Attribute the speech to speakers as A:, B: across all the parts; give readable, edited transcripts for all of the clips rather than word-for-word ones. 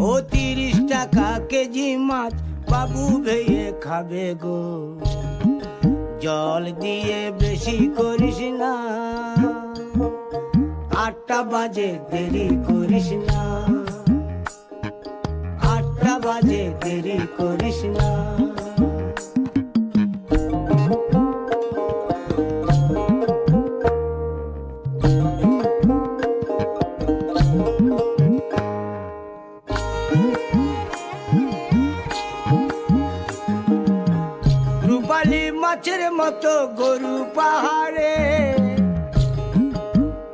A: ও 30 টাকা কেজি মাছ বাবু ভেয়ে খাবে গো, জল দিয়ে বেশি করিস না, 8টা বাজে দেরি করিস না, 8টা বাজে দেরি করিস না। রূপালী মাছের মতো গরু পাহাড়ে,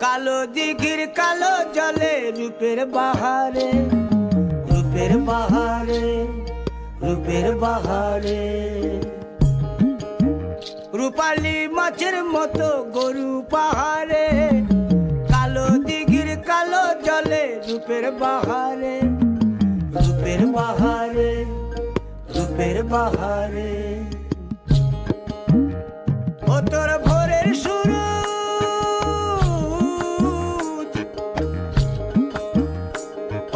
A: কালো দিঘির কালো জলে রূপের বাহারে, রূপের বাহারে, রূপের বাহারে। রূপালী মাছের মতো গরু পাহাড়ে, কালো দিঘির কালো জলে রূপের বাহারে, রূপের বাহারে, রূপের বাহারে। ও তোর ভোরের সূরজ,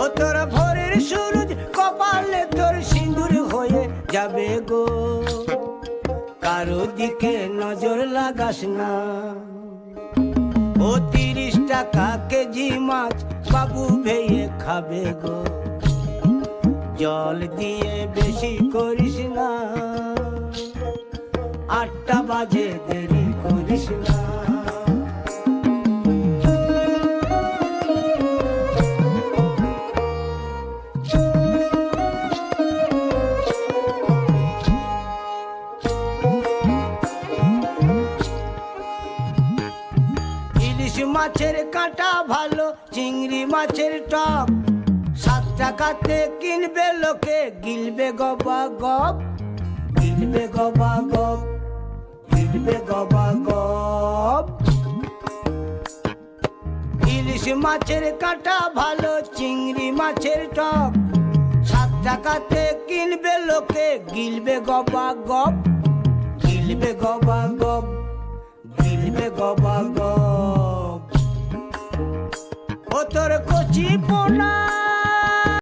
A: ও তোর ভোরের সূরজ কপালে তোর সিঁদুর হয়ে যাবে গো, কারো দিকে নজর লাগাস না। ও 30 টাকা কেজি মাছ বাবু ভেয়ে খাবে গো, জল দিয়ে বেশি করিস না, 8টা বাজে দেরি করিস না। ইলিশ মাছের কাঁটা ভালো, চিংড়ি মাছের টক, 7 টাকাতে কিনবে লোকে, গিলবে গবা গপ, গিলবে গবা গপ, গিলবে গবা গপ। ইলিশ মাছের কাঁটা ভালো, চিংড়ি মাছের টক, 7 টাকাতে কিনবে লোকে, গিলবে গবা গপ, গিলবে গবা গপ, গিলবে গবা গপ। ও তোর কচি পোনা